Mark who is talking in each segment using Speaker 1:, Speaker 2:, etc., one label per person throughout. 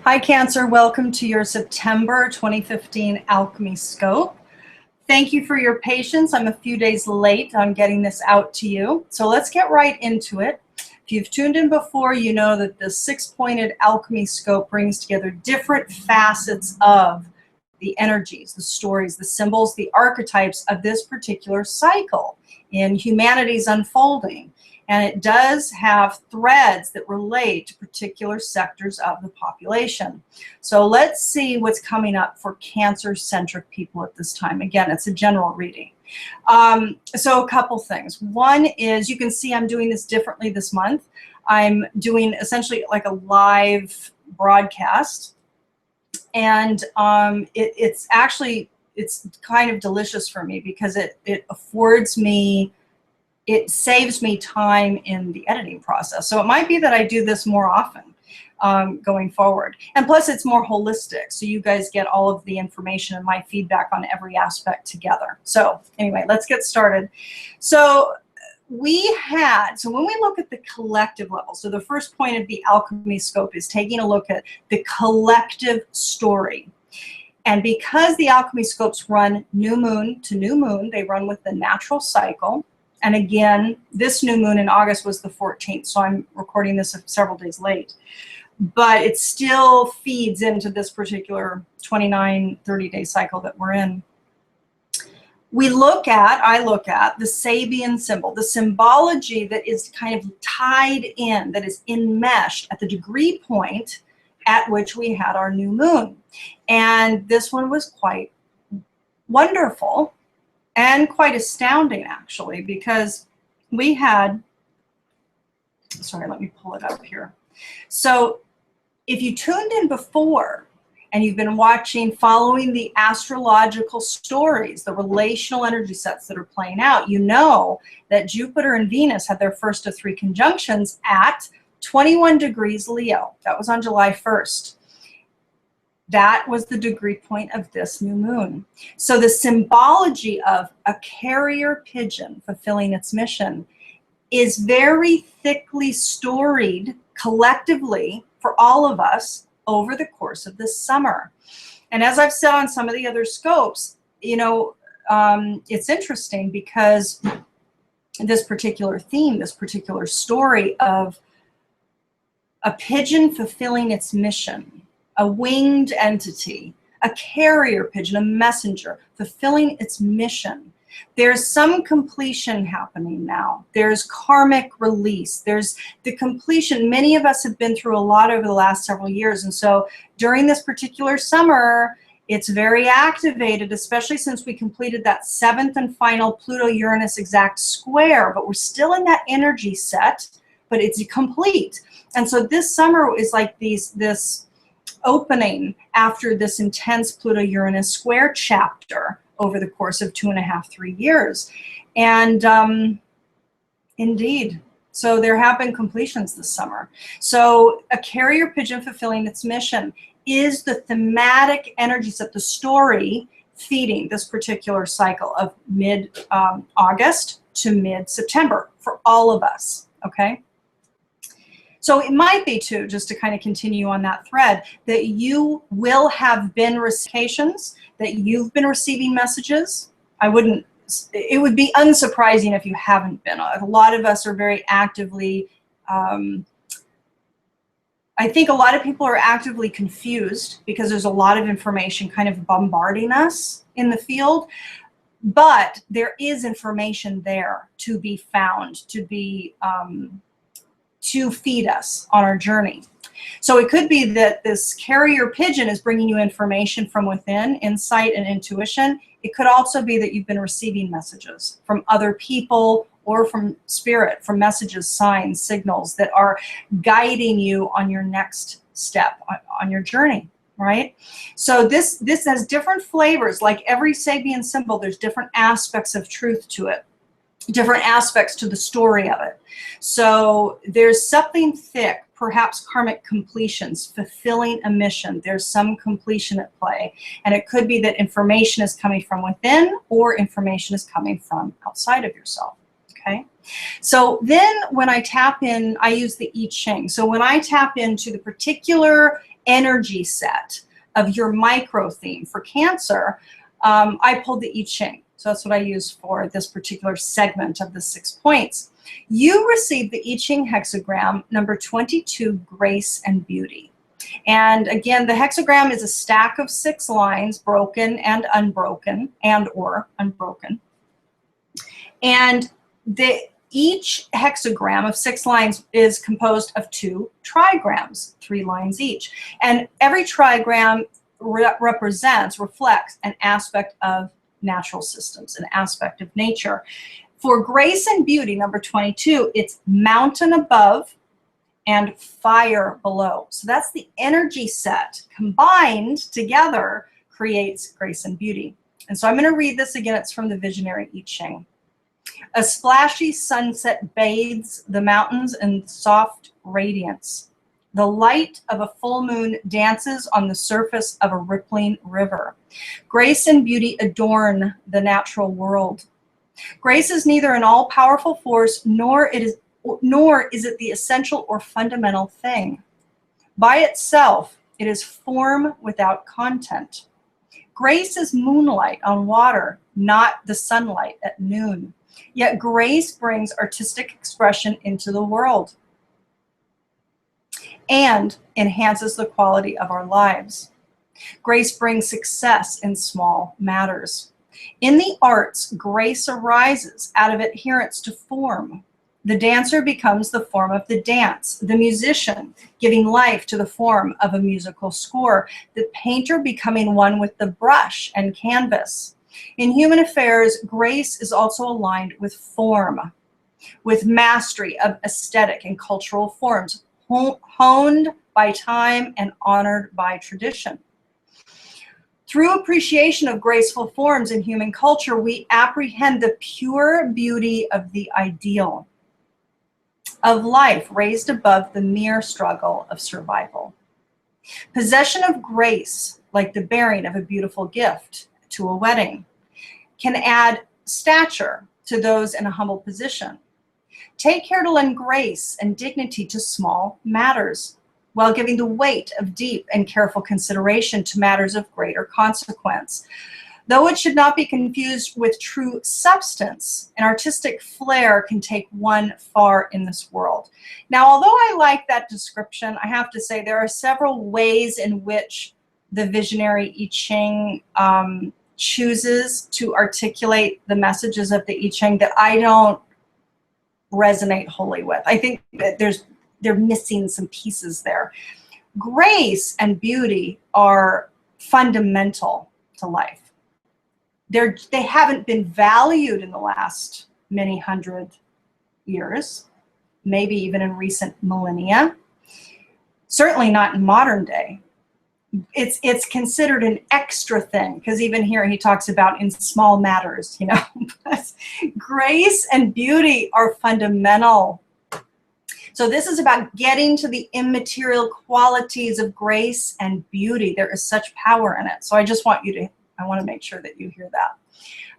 Speaker 1: Hi Cancer, welcome to your September 2015 Alchemy Scope. Thank you for your patience. I'm a few days late on getting this out to you. So let's get right into it. If you've tuned in before, you know that the six-pointed Alchemy Scope brings together different facets of the energies, the stories, the symbols, the archetypes of this particular cycle in humanity's unfolding. And it does have threads that relate to particular sectors of the population. So let's see what's coming up for Cancer-centric people at this time. Again, it's a general reading. So a couple things. One is, you can see I'm doing this differently this month. I'm doing essentially like a live broadcast. And it's kind of delicious for me because it affords me, it saves me time in the editing process. So it might be that I do this more often going forward. And plus it's more holistic. So you guys get all of the information and my feedback on every aspect together. So anyway, let's get started. So when we look at the collective level, so the first point of the Alchemy Scope is taking a look at the collective story. And because the Alchemy Scopes run new moon to new moon, they run with the natural cycle. And again, this new moon in August was the 14th, so I'm recording this several days late. But it still feeds into this particular 29, 30-day cycle that we're in. I look at the Sabian symbol, the symbology that is kind of tied in, that is enmeshed at the degree point at which we had our new moon. And this one was quite wonderful. And quite astounding, actually, because we had, sorry, let me pull it up here. So if you tuned in before and you've been following the astrological stories, the relational energy sets that are playing out, you know that Jupiter and Venus had their first of three conjunctions at 21 degrees Leo. That was on July 1st. That was the degree point of this new moon. So the symbology of a carrier pigeon fulfilling its mission is very thickly storied collectively for all of us over the course of this summer. And as I've said on some of the other scopes, you know, it's interesting because this particular theme, this particular story of a pigeon fulfilling its mission, a winged entity, a carrier pigeon, a messenger, fulfilling its mission. There's some completion happening now. There's karmic release. There's the completion. Many of us have been through a lot over the last several years. And so during this particular summer, it's very activated, especially since we completed that 7th and final Pluto-Uranus exact square. But we're still in that energy set, but it's complete. And so this summer is like this opening after this intense Pluto-Uranus square chapter over the course of 2.5, 3 years. And indeed, so there have been completions this summer. So a carrier pigeon fulfilling its mission is the thematic energy set, the story feeding this particular cycle of mid-August to mid-September for all of us, okay? So it might be too, just to kind of continue on that thread, that you will have been reciprocations, that you've been receiving messages. It would be unsurprising if you haven't been. A lot of us are very actively, I think a lot of people are actively confused because there's a lot of information kind of bombarding us in the field. But there is information there to be found, to feed us on our journey. So it could be that this carrier pigeon is bringing you information from within, insight and intuition. It could also be that you've been receiving messages from other people or from spirit, from messages, signs, signals that are guiding you on your next step on your journey, right? So this has different flavors. Like every Sabian symbol, there's different aspects of truth to it, different aspects to the story of it. So there's something thick, perhaps karmic completions, fulfilling a mission. There's some completion at play. And it could be that information is coming from within or information is coming from outside of yourself, okay? So then when I tap in, I use the I Ching. So when I tap into the particular energy set of your micro theme for Cancer, I pulled the I Ching. So that's what I use for this particular segment of the 6 points. You received the I Ching hexagram number 22, Grace and Beauty. And again, the hexagram is a stack of 6 lines, broken and unbroken, and/or unbroken. And each hexagram of 6 lines is composed of 2 trigrams, 3 lines each. And every trigram reflects an aspect of natural systems, an aspect of nature. For Grace and Beauty, number 22, it's mountain above and fire below. So that's the energy set combined together creates Grace and Beauty. And so I'm going to read this again. It's from the Visionary I Ching. A splashy sunset bathes the mountains in soft radiance. The light of a full moon dances on the surface of a rippling river. Grace and beauty adorn the natural world. Grace is neither an all-powerful force, nor is it the essential or fundamental thing. By itself, it is form without content. Grace is moonlight on water, not the sunlight at noon. Yet grace brings artistic expression into the world and enhances the quality of our lives. Grace brings success in small matters. In the arts, grace arises out of adherence to form. The dancer becomes the form of the dance, the musician giving life to the form of a musical score, the painter becoming one with the brush and canvas. In human affairs, grace is also aligned with form, with mastery of aesthetic and cultural forms, honed by time and honored by tradition. Through appreciation of graceful forms in human culture, we apprehend the pure beauty of the ideal, of life raised above the mere struggle of survival. Possession of grace, like the bearing of a beautiful gift to a wedding, can add stature to those in a humble position. Take care to lend grace and dignity to small matters, while giving the weight of deep and careful consideration to matters of greater consequence. Though it should not be confused with true substance, an artistic flair can take one far in this world. Now, although I like that description, I have to say there are several ways in which the Visionary I Ching chooses to articulate the messages of the I Ching that I don't resonate wholly with. I think that they're missing some pieces there. Grace and beauty are fundamental to life. They haven't been valued in the last many hundred years, maybe even in recent millennia, certainly not in modern day. It's considered an extra thing, because even here he talks about in small matters, you know. But grace and beauty are fundamental. So this is about getting to the immaterial qualities of grace and beauty. There is such power in it. So I just want you to, I want to make sure that you hear that.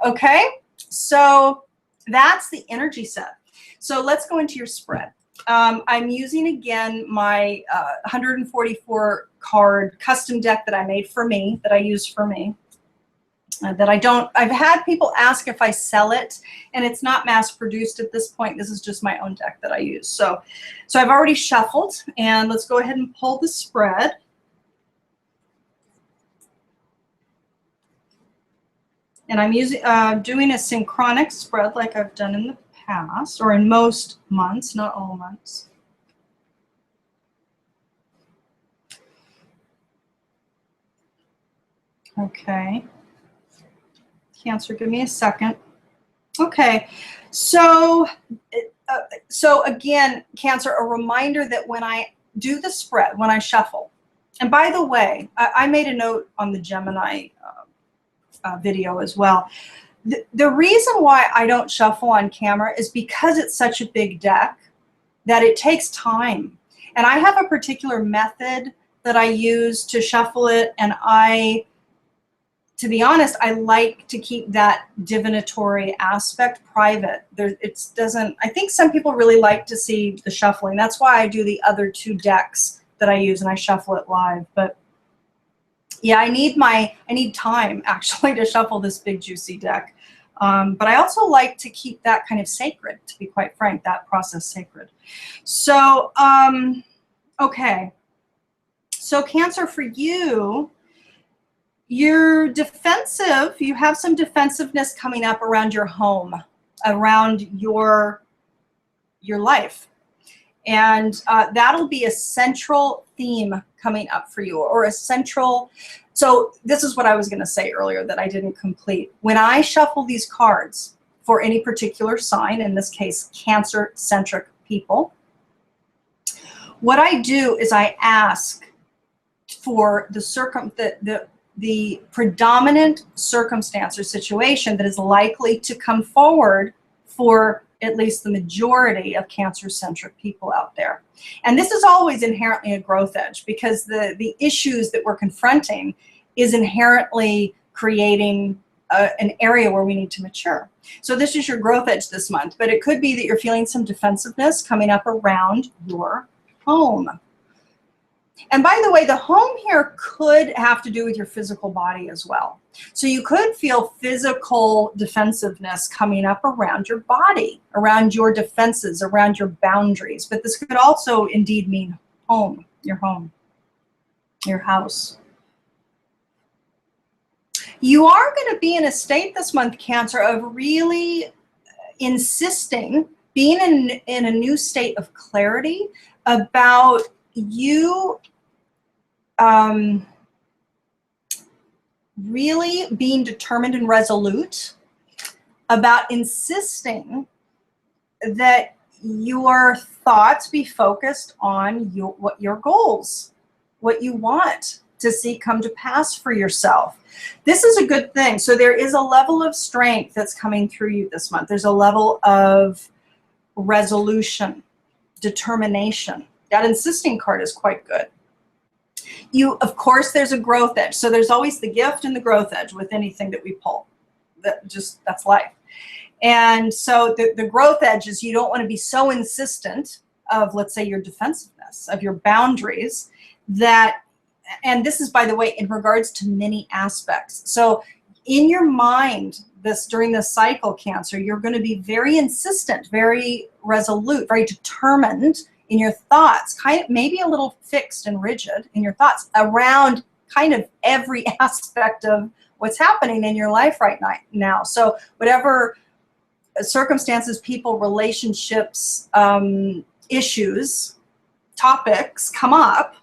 Speaker 1: Okay, so that's the energy set. So let's go into your spread. I'm using again my 144 card custom deck that I made for me, that I use for me. I've had people ask if I sell it, and it's not mass produced at this point. This is just my own deck that I use. So I've already shuffled, and let's go ahead and pull the spread. And I'm using doing a synchronic spread like I've done in the past, or in most months, not all months. Okay. Cancer, give me a second. Okay, so again, Cancer, a reminder that when I do the spread, when I shuffle, and by the way, I made a note on the Gemini video as well. The reason why I don't shuffle on camera is because it's such a big deck that it takes time. And I have a particular method that I use to shuffle it, and I to be honest, I like to keep that divinatory aspect private. It doesn't, I think some people really like to see the shuffling. That's why I do the other 2 decks that I use and I shuffle it live. But yeah, I need time actually to shuffle this big juicy deck. But I also like to keep that kind of sacred, to be quite frank, that process sacred. So, okay. So Cancer, for you, you're defensive. You have some defensiveness coming up around your home, around your life. And that'll be a central theme coming up for you, or a central. So this is what I was going to say earlier that I didn't complete. When I shuffle these cards for any particular sign, in this case, Cancer-centric people, what I do is I ask for the predominant circumstance or situation that is likely to come forward for at least the majority of Cancer-centric people out there. And this is always inherently a growth edge, because the issues that we're confronting is inherently creating an area where we need to mature. So this is your growth edge this month, but it could be that you're feeling some defensiveness coming up around your home. And by the way, the home here could have to do with your physical body as well. So you could feel physical defensiveness coming up around your body, around your defenses, around your boundaries. But this could also indeed mean home, your house. You are going to be in a state this month, Cancer, of really insisting, being in a new state of clarity about you really being determined and resolute about insisting that your thoughts be focused on what your goals, what you want to see come to pass for yourself. This is a good thing. So there is a level of strength that's coming through you this month. There's a level of resolution, determination. That insisting card is quite good. Of course, there's a growth edge. So there's always the gift and the growth edge with anything that we pull. That's life. And so the growth edge is you don't want to be so insistent of, let's say, your defensiveness, of your boundaries, that, and this is, by the way, in regards to many aspects. So in your mind, during this cycle, Cancer, you're going to be very insistent, very resolute, very determined in your thoughts, kind of maybe a little fixed and rigid in your thoughts around kind of every aspect of what's happening in your life right now. So whatever circumstances, people, relationships, issues, topics come up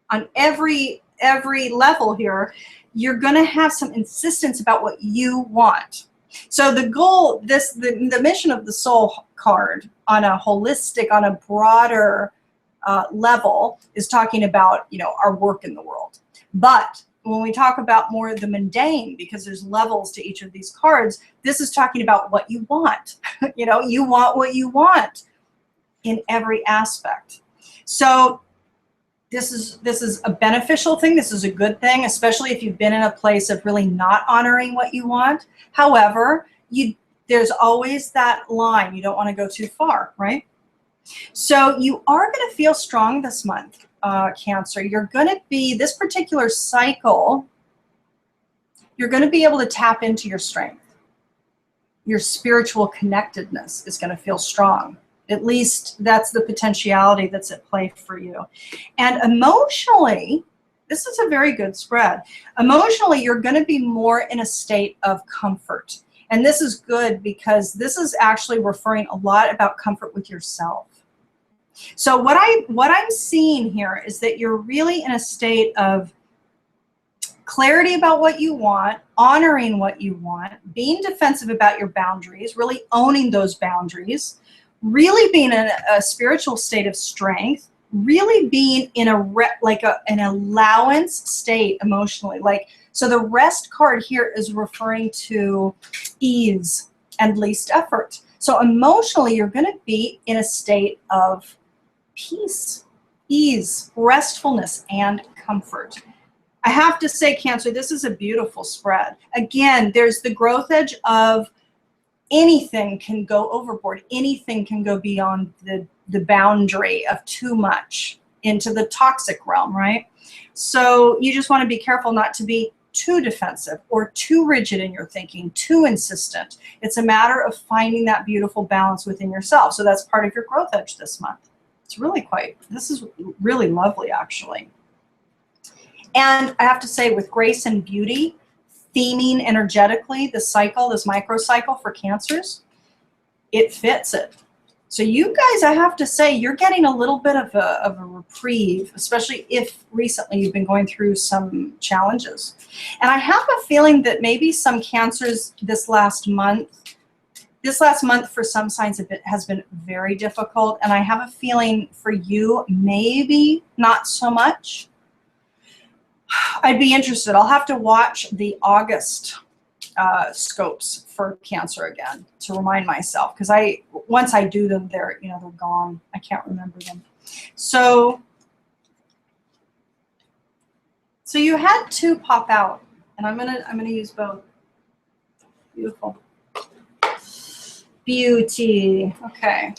Speaker 1: on every level here, you're going to have some insistence about what you want. So the goal, the mission of the soul card on a holistic, on a broader level is talking about, our work in the world. But when we talk about more of the mundane, because there's levels to each of these cards, this is talking about what you want. You want what you want in every aspect. So this is a beneficial thing. This is a good thing, especially if you've been in a place of really not honoring what you want. However, there's always that line. You don't want to go too far, right? So you are going to feel strong this month, Cancer. You're going to be, this particular cycle, you're going to be able to tap into your strength. Your spiritual connectedness is going to feel strong. At least that's the potentiality that's at play for you. And emotionally, this is a very good spread. Emotionally, you're going to be more in a state of comfort. And this is good because this is actually referring a lot about comfort with yourself. So what I'm seeing here is that you're really in a state of clarity about what you want, honoring what you want, being defensive about your boundaries, really owning those boundaries, really being in a spiritual state of strength, really being in an allowance state emotionally. So the rest card here is referring to ease and least effort. So emotionally, you're going to be in a state of peace, ease, restfulness, and comfort. I have to say, Cancer, this is a beautiful spread. Again, there's the growth edge of anything can go overboard. Anything can go beyond the boundary of too much into the toxic realm, right? So you just want to be careful not to be too defensive or too rigid in your thinking, too insistent. It's a matter of finding that beautiful balance within yourself. So that's part of your growth edge this month. It's really this is really lovely, actually. And I have to say, with grace and beauty, theming energetically the cycle, this microcycle for Cancers, it fits it. So you guys, I have to say, you're getting a little bit of a reprieve, especially if recently you've been going through some challenges. And I have a feeling that maybe some Cancers this last month for some signs has been very difficult. And I have a feeling for you, maybe not so much. I'd be interested. I'll have to watch the August scopes for Cancer again to remind myself, because once I do them, they're gone. I can't remember them. So you had 2 pop out, and I'm gonna use both. Beautiful. Beauty. Okay.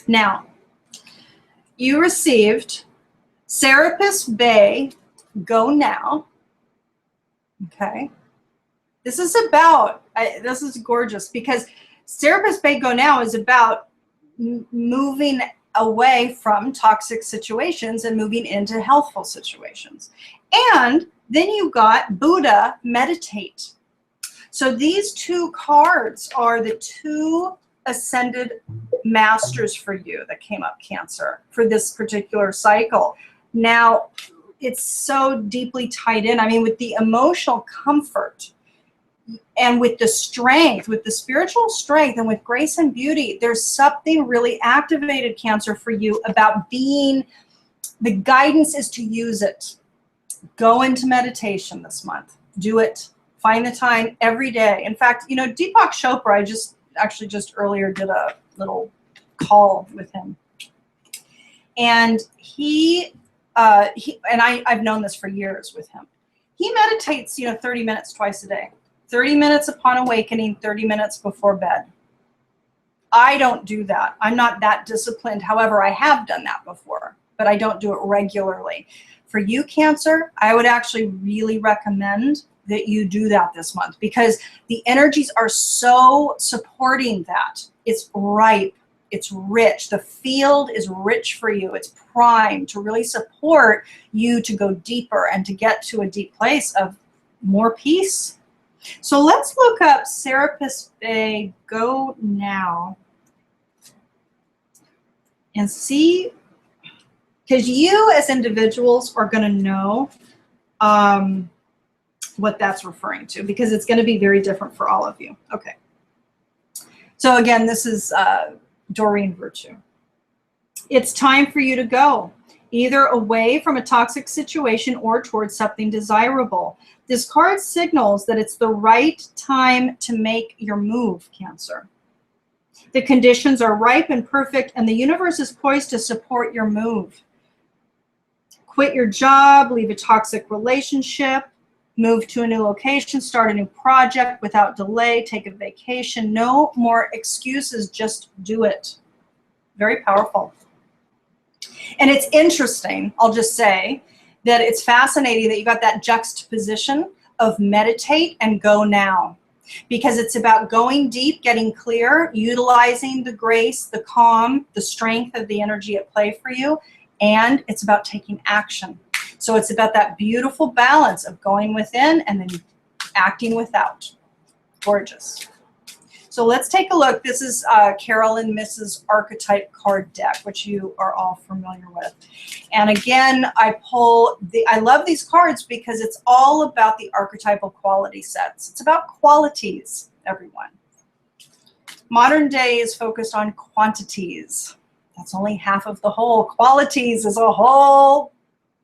Speaker 1: Now, you received Serapis Bay, Go Now. Okay. This is about, this is gorgeous, because Serapis Bay, Go Now is about moving away from toxic situations and moving into healthful situations. And then you got Buddha, Meditate. So these 2 cards are the 2 ascended masters for you that came up, Cancer, for this particular cycle. Now, it's so deeply tied in. I mean, with the emotional comfort and with the strength, with the spiritual strength and with grace and beauty, there's something really activated, Cancer, for you about the guidance is to use it. Go into meditation this month. Do it. Find the time every day. In fact, Deepak Chopra, I just earlier did a little call with him. And I've known this for years with him. He meditates, 30 minutes twice a day. 30 minutes upon awakening, 30 minutes before bed. I don't do that. I'm not that disciplined. However, I have done that before, but I don't do it regularly. For you, Cancer, I would actually really recommend that you do that this month, because the energies are so supporting that. It's ripe. It's rich. The field is rich for you. It's primed to really support you to go deeper and to get to a deep place of more peace. So let's look up Serapis Bay, Go Now, and see, because you as individuals are going to know what that's referring to, because it's going to be very different for all of you. Okay. So again, this is Doreen Virtue. It's time for you to go, either away from a toxic situation or towards something desirable. This card signals that it's the right time to make your move, Cancer. The conditions are ripe and perfect, and the universe is poised to support your move. Quit your job, leave a toxic relationship, move to a new location, start a new project without delay, take a vacation. No more excuses, just do it. Very powerful. And it's interesting, I'll just say, that it's fascinating that you got that juxtaposition of meditate and go now. Because it's about going deep, getting clear, utilizing the grace, the calm, the strength of the energy at play for you, and it's about taking action. So it's about that beautiful balance of going within and then acting without. Gorgeous. So let's take a look. This is Carol and Mrs. Archetype card deck, which you are all familiar with. And again, I love these cards because it's all about the archetypal quality sets. It's about qualities, everyone. Modern day is focused on quantities. That's only half of the whole. Qualities is a whole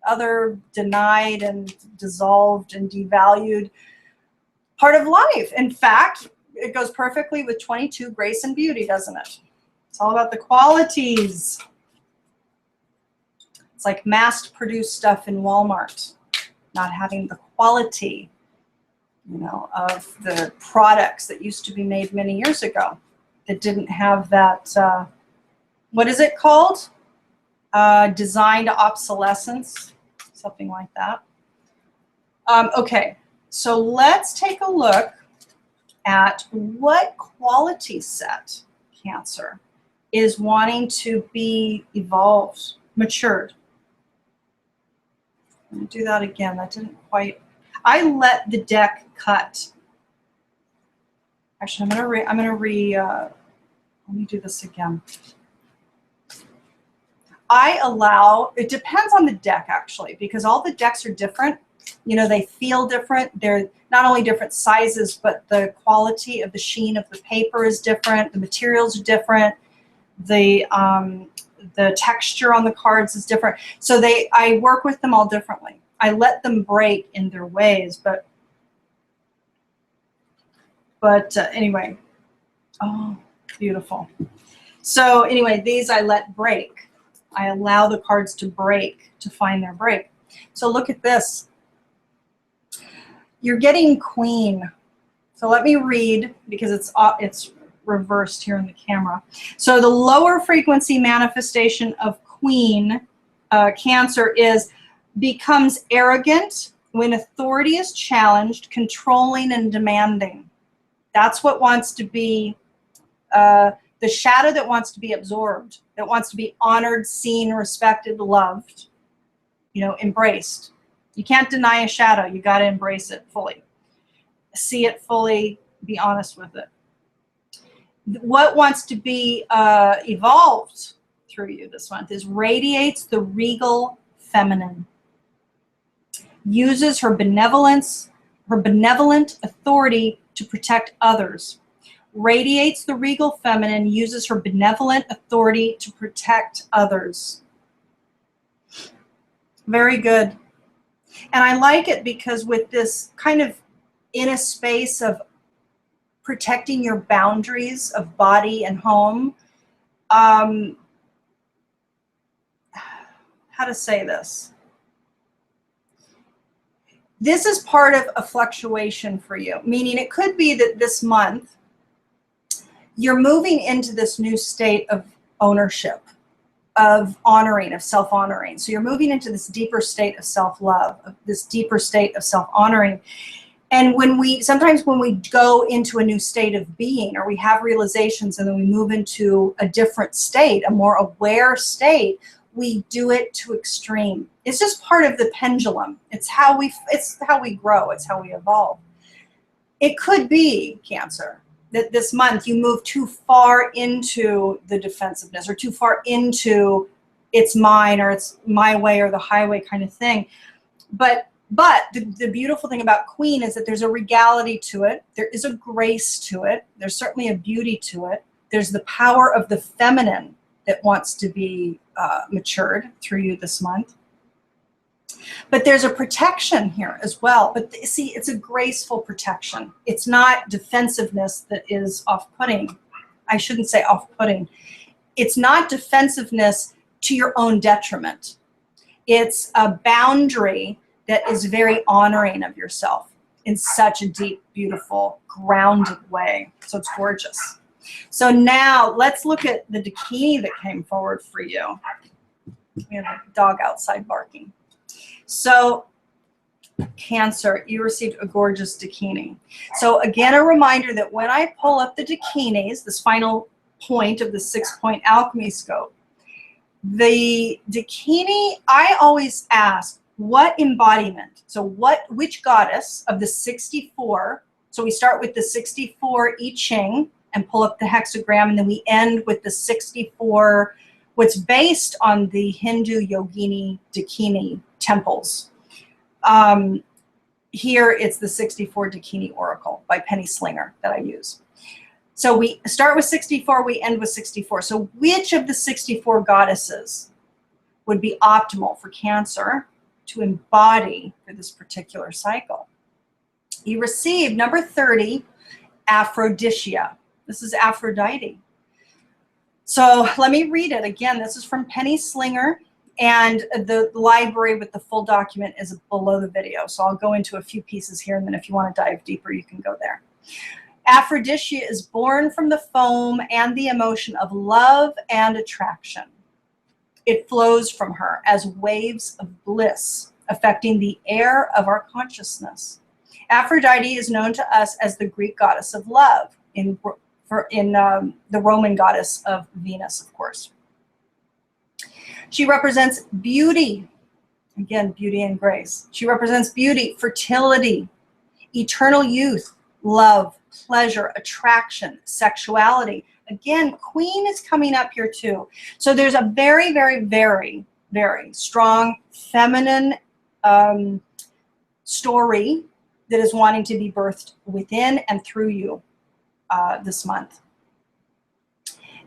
Speaker 1: other denied and dissolved and devalued part of life. In fact, it goes perfectly with 22, grace and beauty, doesn't it? It's all about the qualities. It's like mass-produced stuff in Walmart. not having the quality, you know, of the products that used to be made many years ago that didn't have that, what is it called? Designed obsolescence, something like that. Okay, so let's take a look at what quality set Cancer is wanting to be evolved, matured. Let me do that again. That didn't quite. I let the deck cut. Actually, let me do this again. I allow, it depends on the deck actually, because all the decks are different. You know, they feel different. They're not only different sizes, but the quality of the sheen of the paper is different. The materials are different. The texture on the cards is different. So I work with them all differently. I let them break in their ways, but anyway. Oh, beautiful. So anyway, these I let break. I allow the cards to break, to find their break. So look at this. You're getting Queen. So let me read, because it's reversed here in the camera. So the lower frequency manifestation of Queen, Cancer, becomes arrogant when authority is challenged, controlling and demanding. That's what wants to be the shadow that wants to be absorbed, that wants to be honored, seen, respected, loved, you know, embraced. You can't deny a shadow. You got to embrace it fully. See it fully, be honest with it. What wants to be evolved through you this month is radiates the regal feminine. Uses her benevolence, her benevolent authority to protect others. Radiates the regal feminine, uses her benevolent authority to protect others. Very good. And I like it because with this kind of in a space of protecting your boundaries of body and home, how to say this? This is part of a fluctuation for you, meaning it could be that this month you're moving into this new state of ownership, of honoring, of self-honoring. So you're moving into this deeper state of self-love, of this deeper state of self-honoring. And sometimes when we go into a new state of being, or we have realizations and then we move into a different state, a more aware state, we do it to extreme. It's just part of the pendulum. It's how we grow. It's how we evolve. It could be, Cancer, that this month you move too far into the defensiveness, or too far into it's mine, or it's my way or the highway kind of thing. But the beautiful thing about Queen is that there's a regality to it. There is a grace to it. There's certainly a beauty to it. There's the power of the feminine that wants to be matured through you this month. But there's a protection here as well. But see, it's a graceful protection. It's not defensiveness that is off-putting. I shouldn't say off-putting. It's not defensiveness to your own detriment. It's a boundary that is very honoring of yourself in such a deep, beautiful, grounded way. So it's gorgeous. So now let's look at the Dakini that came forward for you. We have a dog outside barking. So Cancer, you received a gorgeous Dakini. So again, a reminder that when I pull up the Dakinis, this final point of the 6-point alchemy scope, the Dakini, I always ask, what embodiment? So which goddess of the 64? So we start with the 64 I Ching and pull up the hexagram, and then we end with the 64, what's based on the Hindu Yogini Dakini temples. Here it's the 64 Dakini Oracle by Penny Slinger that I use. So we start with 64, we end with 64. So which of the 64 goddesses would be optimal for Cancer to embody for this particular cycle? You received number 30, Aphrodisia. This is Aphrodite. So let me read it again. This is from Penny Slinger And the library with the full document is below the video. So I'll go into a few pieces here, and then if you want to dive deeper, you can go there. Aphrodisia is born from the foam and the emotion of love and attraction. It flows from her as waves of bliss, affecting the air of our consciousness. Aphrodite is known to us as the Greek goddess of love, in the Roman goddess of Venus, of course. She represents beauty. Again, beauty and grace. She represents beauty, fertility, eternal youth, love, pleasure, attraction, sexuality. Again, Queen is coming up here too. So there's a very, very, very, very strong feminine story that is wanting to be birthed within and through you this month.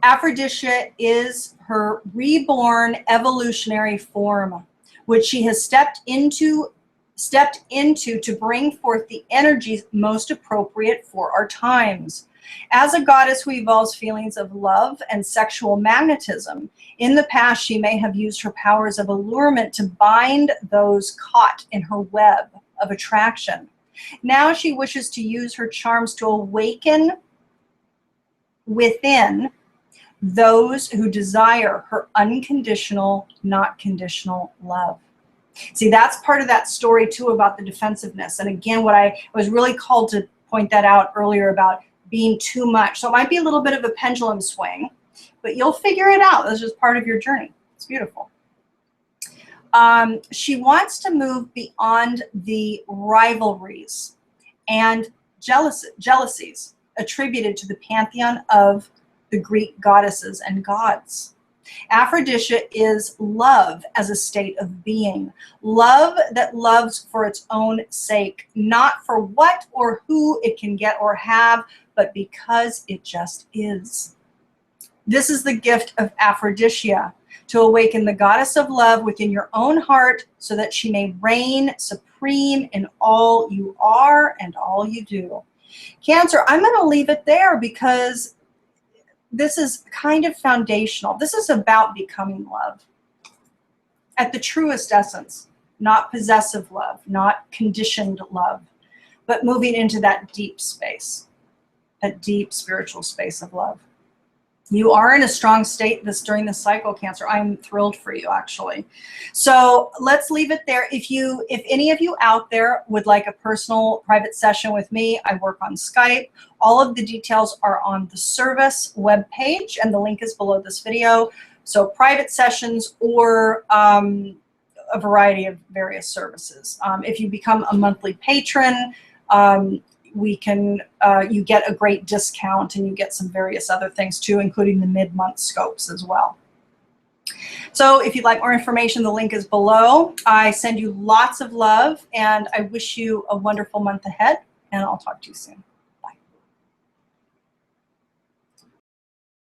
Speaker 1: Aphrodisia is her reborn evolutionary form, which she has stepped into to bring forth the energies most appropriate for our times. As a goddess who evolves feelings of love and sexual magnetism, in the past she may have used her powers of allurement to bind those caught in her web of attraction. Now she wishes to use her charms to awaken within those who desire her unconditional, not conditional love. See, that's part of that story too about the defensiveness. And again, what I was really called to point that out earlier about being too much. So it might be a little bit of a pendulum swing, but you'll figure it out. That's just part of your journey. It's beautiful. She wants to move beyond the rivalries and jealousies attributed to the pantheon of the Greek goddesses and gods. Aphrodisia is love as a state of being. Love that loves for its own sake, not for what or who it can get or have, but because it just is. This is the gift of Aphrodisia, to awaken the goddess of love within your own heart so that she may reign supreme in all you are and all you do. Cancer, I'm going to leave it there because this is kind of foundational. This is about becoming love at the truest essence, not possessive love, not conditioned love, but moving into that deep space, that deep spiritual space of love. You are in a strong state during this cycle, Cancer. I'm thrilled for you, actually. So let's leave it there. If any of you out there would like a personal private session with me, I work on Skype. All of the details are on the service webpage, and the link is below this video. So private sessions or a variety of various services. If you become a monthly patron, you get a great discount, and you get some various other things too, including the mid-month scopes as well. So if you'd like more information, the link is below. I send you lots of love, and I wish you a wonderful month ahead, and I'll talk to you soon.